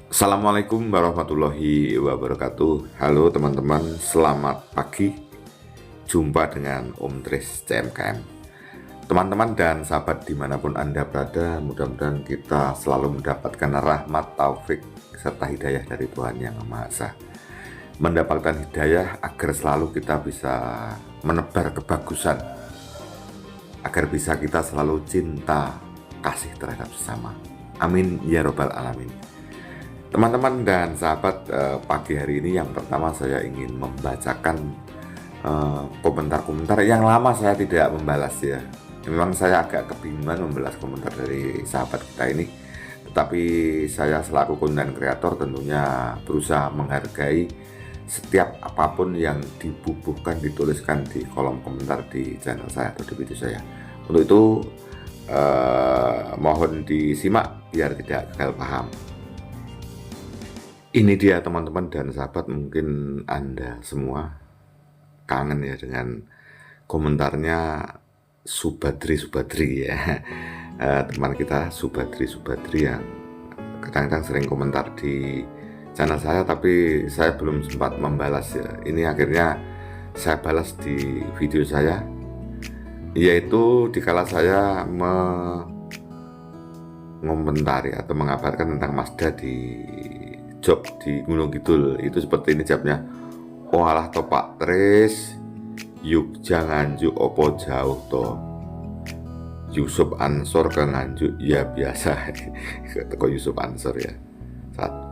Assalamualaikum warahmatullahi wabarakatuh. Halo teman-teman, selamat pagi. Jumpa dengan Om Tris CMKM. Teman-teman dan sahabat dimanapun Anda berada, mudah-mudahan kita selalu mendapatkan rahmat, taufik, serta hidayah dari Tuhan Yang Maha Esa. Mendapatkan hidayah agar selalu kita bisa menebar kebagusan, agar bisa kita selalu cinta, kasih terhadap sesama. Amin ya robbal alamin. Teman-teman dan sahabat, pagi hari ini yang pertama saya ingin membacakan komentar-komentar yang lama saya tidak membalas ya. Memang saya agak kebingungan membalas komentar dari sahabat kita ini, tetapi saya selaku konten kreator tentunya berusaha menghargai setiap apapun yang dibubuhkan, dituliskan di kolom komentar di channel saya atau di video saya. Untuk itu mohon disimak biar tidak gagal paham. Ini dia teman-teman dan sahabat, mungkin Anda semua kangen ya dengan komentarnya Subadri ya. Teman kita Subadri yang kadang-kadang sering komentar di channel saya, tapi saya belum sempat membalas ya. Ini akhirnya saya balas di video saya, yaitu dikala saya mengomentari atau mengabarkan tentang Mazda di job di Gunung Kidul. Itu seperti ini jawabnya. Walah to Pak Tris, Yogja Nganjuk opo jauh to? Yusuf Ansor ke Nganjuk ya biasa. Kok Yusuf Ansor ya?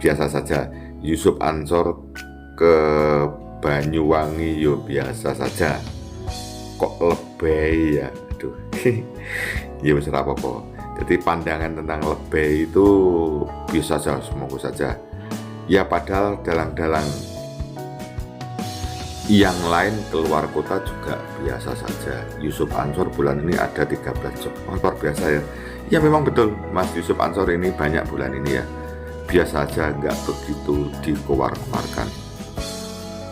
Biasa saja. Yusuf Ansor ke Banyuwangi yo biasa saja. Kok lebay ya? Aduh. Ya wis ora apa-apa. Jadi pandangan tentang lebay itu bisa saja, semoga saja. Ya padahal dalang-dalang yang lain keluar kota juga biasa saja. Yusuf Ansor bulan ini ada 13 job. Luar biasa ya. Ya memang betul Mas Yusuf Ansor ini banyak bulan ini ya. Biasa aja, nggak begitu dikeluarkan.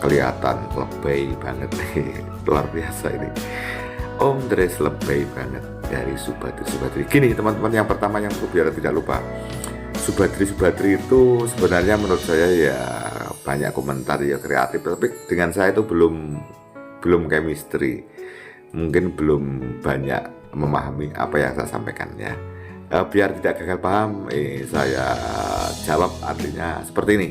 Kelihatan lebay banget. Luar biasa ini. Om Tris lebay banget dari Subadri. Gini teman-teman, yang pertama yang perlu biar tidak lupa. Subadri itu sebenarnya menurut saya ya banyak komentar ya kreatif, tapi dengan saya itu belum chemistry, mungkin belum banyak memahami apa yang saya sampaikan ya. Biar tidak gagal paham, saya jawab artinya seperti ini.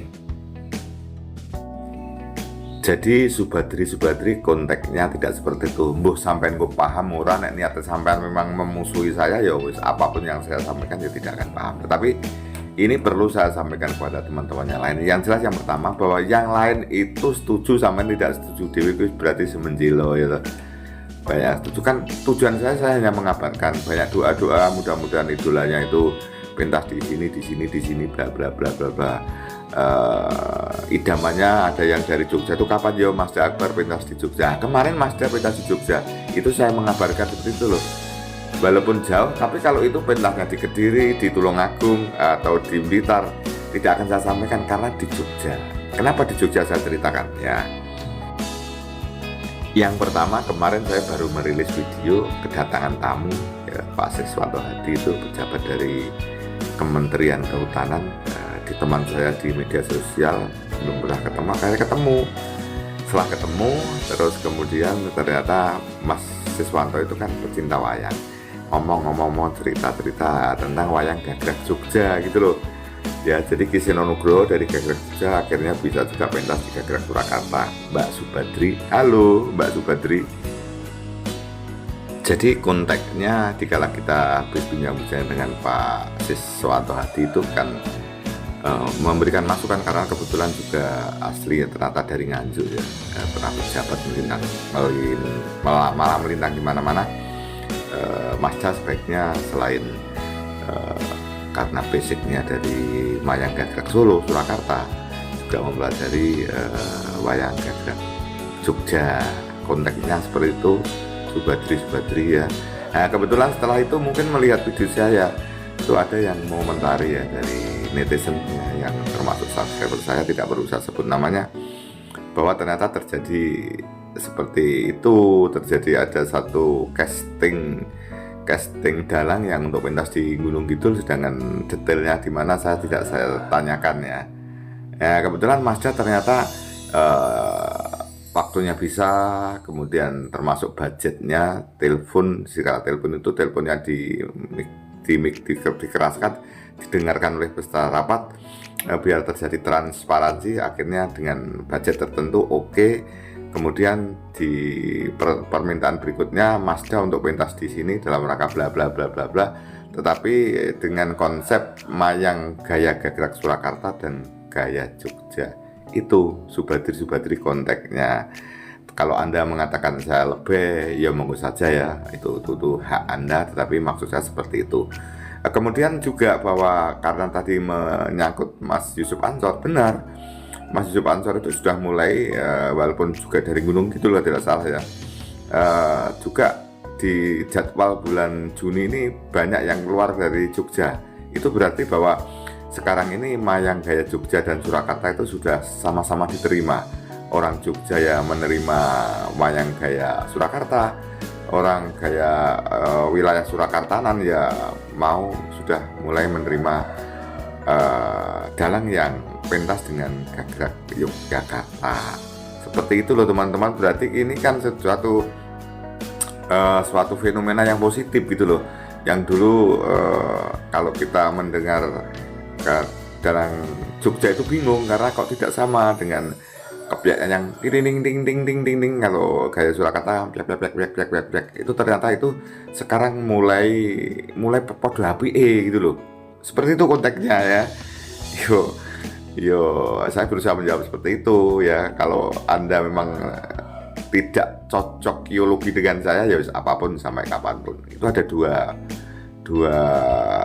Jadi Subadri konteksnya tidak seperti itu. Mbuh sampean kok paham ora, nek niat sampean memang memusuhi saya ya wis, apapun yang saya sampaikan ya tidak akan paham. Tetapi ini perlu saya sampaikan kepada teman-teman yang lain. Yang jelas yang pertama bahwa yang lain itu setuju sama tidak setuju dewi itu berarti semenjilo ya. Banyak setuju kan, tujuan saya hanya mengabarkan banyak doa-doa mudah-mudahan idolanya itu pentas di sini bla bla bla bla bla. Idamannya ada yang dari Jogja itu kapan ya Mazda Akbar pentas di Jogja. Kemarin Mazda pentas di Jogja itu saya mengabarkan seperti itu loh. Walaupun jauh, tapi kalau itu pentasnya di Kediri, di Tulungagung, atau di Blitar, tidak akan saya sampaikan karena di Jogja. Kenapa di Jogja saya ceritakan? Ya, yang pertama kemarin saya baru merilis video kedatangan tamu ya, Pak Siswanto Hadi, itu pejabat dari Kementerian Kehutanan. Di teman saya di media sosial belum pernah ketemu, akhirnya ketemu. Setelah ketemu, terus kemudian ternyata Mas Siswanto itu kan pecinta wayang. Ngomong-ngomong cerita-cerita tentang wayang Gagrag Jogja gitu loh ya. Jadi Kiseno Nugroho dari Gagrag Jogja akhirnya bisa juga pentas di Gagrag Surakarta. Mbak Subadri, halo Mbak Subadri. Jadi konteksnya dikala kita habis bincang-bincang dengan Pak Siswanto Hadi itu kan memberikan masukan karena kebetulan juga asli ya, ternyata dari Nganjuk ya, pernah pejabat melintang malah melintang di mana-mana. Mazda sebaiknya selain karena basicnya dari wayang Gagrag Solo, Surakarta, juga mempelajari wayang Gagrag Jogja. Konteksnya seperti itu, Subadri ya. Nah kebetulan setelah itu mungkin melihat video saya itu ada yang mau mentari ya dari netizen ya, yang termasuk subscriber saya, tidak perlu saya sebut namanya, bahwa ternyata terjadi seperti itu, terjadi ada satu casting casting dalang yang untuk pentas di Gunung Kidul, sedangkan detailnya di mana tidak saya tanyakan ya. Ya kebetulan Mazda ternyata waktunya bisa, kemudian termasuk budgetnya, telepon, jika telepon itu teleponnya dikeraskan, didengarkan oleh peserta rapat, biar terjadi transparansi. Akhirnya dengan budget tertentu oke. Kemudian di permintaan berikutnya Mazda untuk pentas di sini dalam rangka bla bla bla bla bla, tetapi dengan konsep mayang gaya Gagrak Surakarta dan gaya Jogja. Itu subadri konteksnya. Kalau Anda mengatakan saya lebih, ya monggo saja ya, itu hak Anda, tetapi maksud saya seperti itu. Kemudian juga bahwa karena tadi menyangkut Mas Yusuf Ansor, benar, Mas Yusuf Ansor itu sudah mulai, walaupun juga dari Gunung Kidul tidak salah ya, juga di jadwal bulan Juni ini banyak yang keluar dari Jogja. Itu berarti bahwa sekarang ini mayang gaya Jogja dan Surakarta itu sudah sama-sama diterima. Orang Jogja ya menerima mayang gaya Surakarta, orang gaya wilayah Surakartanan ya sudah mulai menerima dalang yang pentas dengan Gagrak Yogyakarta. Seperti itu loh teman-teman. Berarti ini kan suatu fenomena yang positif gitu loh. Yang dulu kalau kita mendengar dalang Jogja itu bingung karena kok tidak sama dengan kebiasaan yang ding ding ding ding ding ding. Kalau gaya Surakarta blak blak blak blak blak blak, itu ternyata itu sekarang mulai podo apike gitu loh. Seperti itu konteksnya ya. Yo, saya berusaha menjawab seperti itu ya. Kalau Anda memang tidak cocok geologi dengan saya, ya apapun sampai kapanpun. Itu ada dua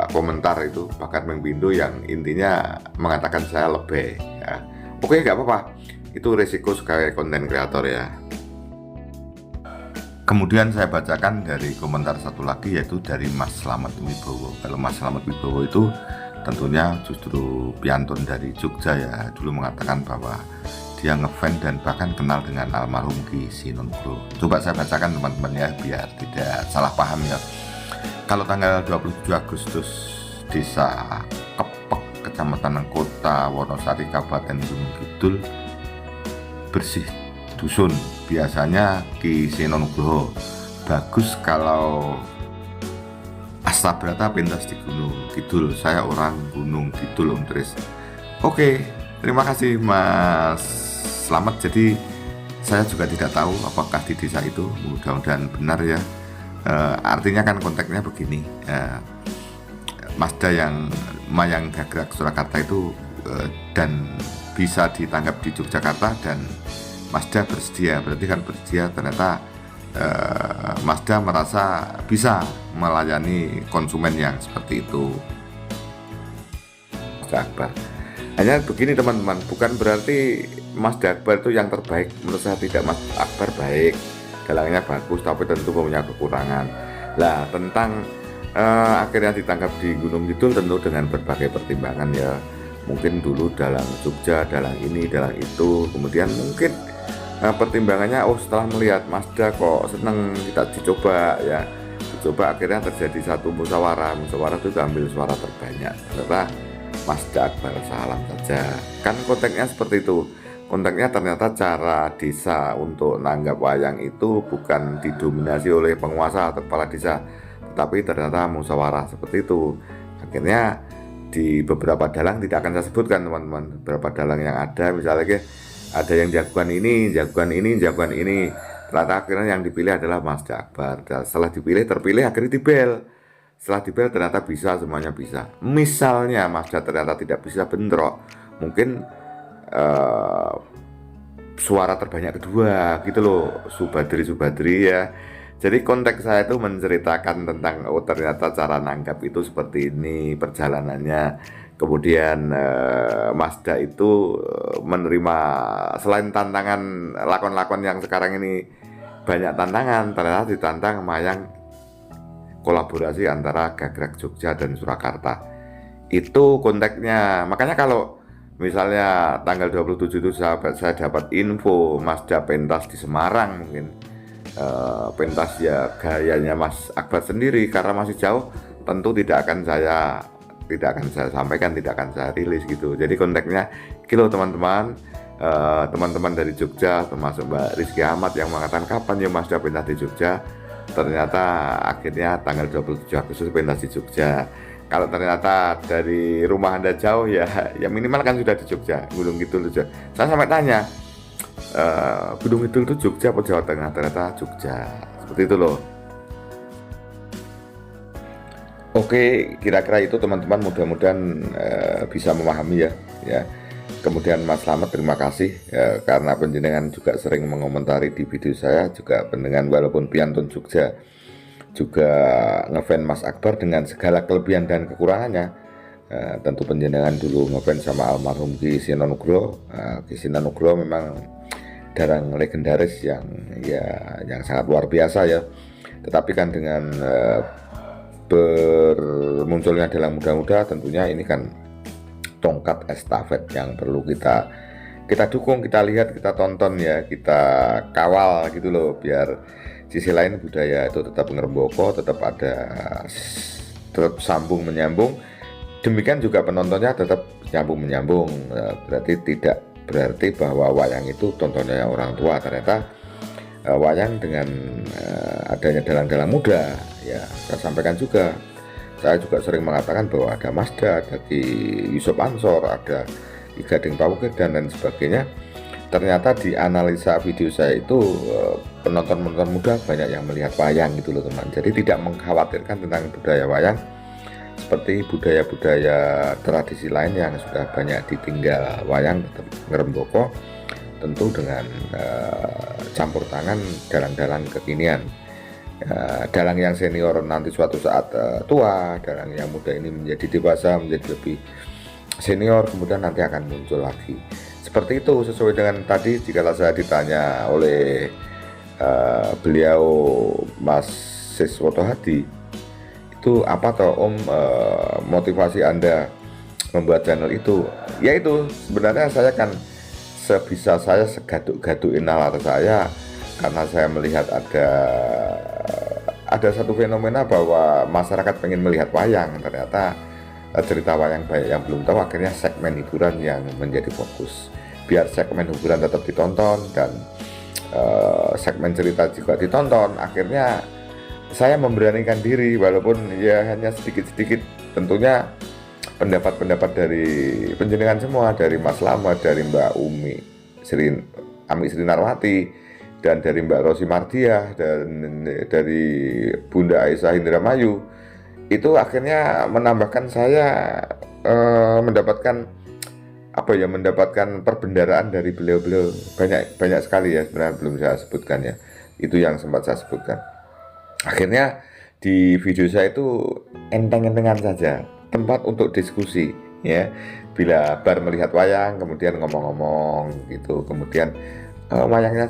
komentar itu, bahkan Mengbindo yang intinya mengatakan saya lebih ya. Oke, nggak apa-apa, itu resiko sebagai konten kreator ya. Kemudian saya bacakan dari komentar satu lagi, yaitu dari Mas Slamet Wibowo. Kalau Mas Slamet Wibowo itu tentunya justru piantun dari Jogja ya. Dulu mengatakan bahwa dia ngefans dan bahkan kenal dengan almarhum Ki Sinunggro. Coba saya bacakan teman-teman ya, biar tidak salah paham ya. Kalau tanggal 27 Agustus, Desa Kepek, Kecamatan Kota Wonosari, Kabupaten Gunung Kidul, bersih dusun. Biasanya Ki Sinunggro. Bagus kalau Astabrata pentas di Gunung Kidul. Saya orang Gunung Kidul, Om Tris. Oke, terima kasih Mas Slamet. Jadi saya juga tidak tahu apakah di desa itu, mudah-mudahan benar ya. Artinya kan konteksnya begini, Mazda yang mayang Gagrak Surakarta itu dan bisa ditangkap di Yogyakarta, dan Mazda bersedia, berarti kan bersedia, ternyata Mazda merasa bisa melayani konsumen yang seperti itu. Mazda Akbar. Hanya begini teman-teman, bukan berarti Mazda Akbar itu yang terbaik. Menurut saya tidak, Mazda Akbar baik, dalangnya bagus, tapi tentu punya kekurangan. Lah tentang akhirnya ditangkap di Gunung Kidul tentu dengan berbagai pertimbangan ya. Mungkin dulu dalang Jogja, dalang ini, dalang itu, kemudian mungkin pertimbangannya, setelah melihat Mazda kok seneng, kita dicoba ya, dicoba, akhirnya terjadi satu musyawarah itu ambil suara terbanyak, ternyata Mazda Akbar, salam saja. Kan konteksnya seperti itu. Konteksnya ternyata cara desa untuk nanggap wayang itu bukan didominasi oleh penguasa atau kepala desa, tetapi ternyata musyawarah seperti itu. Akhirnya di beberapa dalang, tidak akan saya sebutkan teman-teman, beberapa dalang yang ada, misalnya ada yang jagoan ini, jagoan ini. Ternyata akhirnya yang dipilih adalah Mazda Akbar. Dan setelah terpilih akhirnya dibel. Setelah dibel ternyata bisa, semuanya bisa. Misalnya Mazda ternyata tidak bisa, bentrok, mungkin suara terbanyak kedua gitu loh, Subadri ya. Jadi konteks saya itu menceritakan tentang ternyata cara nanggap itu seperti ini perjalanannya. Kemudian Mazda itu menerima, selain tantangan lakon-lakon yang sekarang ini banyak tantangan, ternyata ditantang mayang kolaborasi antara Gagrak Jogja dan Surakarta. Itu konteksnya. Makanya kalau misalnya tanggal 27 itu saya dapat info Mazda pentas di Semarang, mungkin pentas ya gayanya Mas Akbar sendiri, karena masih jauh tentu tidak akan saya sampaikan, tidak akan saya rilis gitu. Jadi konteksnya kilo teman-teman, teman-teman dari Jogja termasuk Mbak Rizky Ahmad yang mengatakan kapan ya Mas sudah pentas di Jogja. Ternyata akhirnya tanggal 27 Agustus pentas di Jogja. Kalau ternyata dari rumah Anda jauh ya minimal kan sudah di Jogja, Gunung Kidul Jogja. Saya sampai tanya, Gunung Kidul itu Jogja atau Jawa Tengah? Ternyata Jogja. Seperti itu loh. Oke, kira-kira itu teman-teman, mudah-mudahan bisa memahami ya. Kemudian Mas Slamet, terima kasih karena penjenengan juga sering mengomentari di video saya, juga pendengar walaupun piantun Jogja juga ngefans Mas Akbar dengan segala kelebihan dan kekurangannya. Tentu penjenengan dulu ngefans sama almarhum Ki Sinan Nugroho. Ki Sinan Nugroho memang darang legendaris yang sangat luar biasa ya. Tetapi kan dengan bermunculnya dalang muda-muda, tentunya ini kan tongkat estafet yang perlu kita dukung, kita lihat, kita tonton ya, kita kawal gitu loh, biar sisi lain budaya itu tetap ngeremboko, tetap sambung menyambung. Demikian juga penontonnya tetap nyambung menyambung. Berarti bahwa wayang itu tontonnya orang tua. Ternyata wayang dengan adanya dalang-dalang muda ya, saya sampaikan juga. Saya juga sering mengatakan bahwa ada Masda, ada Ki Yusuf Ansor, ada Ki Gading Pawuged dan lain sebagainya. Ternyata di analisa video saya itu penonton-penonton muda banyak yang melihat wayang gitu loh teman. Jadi tidak mengkhawatirkan tentang budaya wayang seperti budaya-budaya tradisi lain yang sudah banyak ditinggal. Wayang tetap ngeremboko, tentu dengan campur tangan dalang-dalang kekinian. Dalang yang senior nanti suatu saat tua, dalang yang muda ini menjadi dewasa, menjadi lebih senior, kemudian nanti akan muncul lagi. Seperti itu, sesuai dengan tadi jika saya ditanya oleh beliau Mas Siswoto Hadi, itu apa toh Om motivasi Anda membuat channel itu? Yaitu sebenarnya saya kan sebisa saya segaduk-gadukin nalar saya, karena saya melihat ada satu fenomena bahwa masyarakat pengen melihat wayang. Ternyata cerita wayang banyak yang belum tahu, akhirnya segmen hiburan yang menjadi fokus. Biar segmen hiburan tetap ditonton dan segmen cerita juga ditonton, akhirnya saya memberanikan diri walaupun ya hanya sedikit-sedikit. Tentunya pendapat-pendapat dari penjenengan semua, dari Mas Slamet, dari Mbak Ami Sri Narwati, dan dari Mbak Rosi Mardiah, dan dari Bunda Aisyah Indramayu, itu akhirnya menambahkan saya mendapatkan perbendaharaan dari beliau-beliau banyak sekali ya, sebenarnya belum saya sebutkan ya, itu yang sempat saya sebutkan. Akhirnya di video saya itu enteng-entengan saja, tempat untuk diskusi ya. Bila bar melihat wayang kemudian ngomong-ngomong gitu, kemudian wayangnya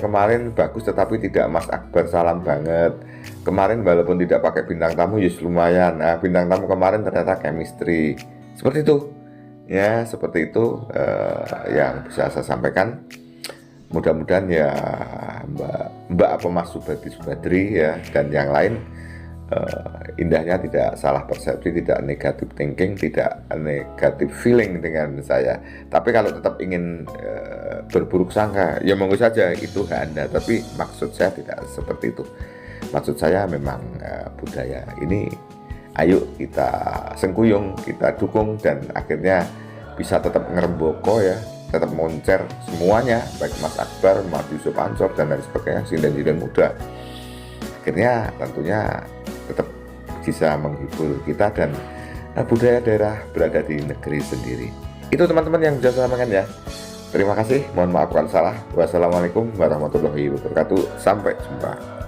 kemarin bagus tetapi tidak Mas Akbar salam banget. Kemarin walaupun tidak pakai bintang tamu ya lumayan. Nah, bintang tamu kemarin ternyata chemistry. Seperti itu ya, seperti itu yang bisa saya sampaikan. Mudah-mudahan ya Mbak apa Mas Subadri ya dan yang lain indahnya tidak salah persepsi, tidak negatif thinking, tidak negatif feeling dengan saya. Tapi kalau tetap ingin berburuk sangka ya monggo saja, itu hak Anda. Tapi maksud saya tidak seperti itu. Maksud saya memang budaya ini ayo kita sengkuyung, kita dukung, dan akhirnya bisa tetap ngeremboko ya, tetap moncer semuanya, baik Mas Akbar, Mas Yusuf Ansor dan lain sebagainya, sinden-sinden muda. Akhirnya tentunya tetap bisa menghibur kita dan budaya daerah berada di negeri sendiri. Itu teman-teman yang bisa saya sampaikan ya. Terima kasih, mohon maaf kalau salah. Wassalamualaikum warahmatullahi wabarakatuh. Sampai jumpa.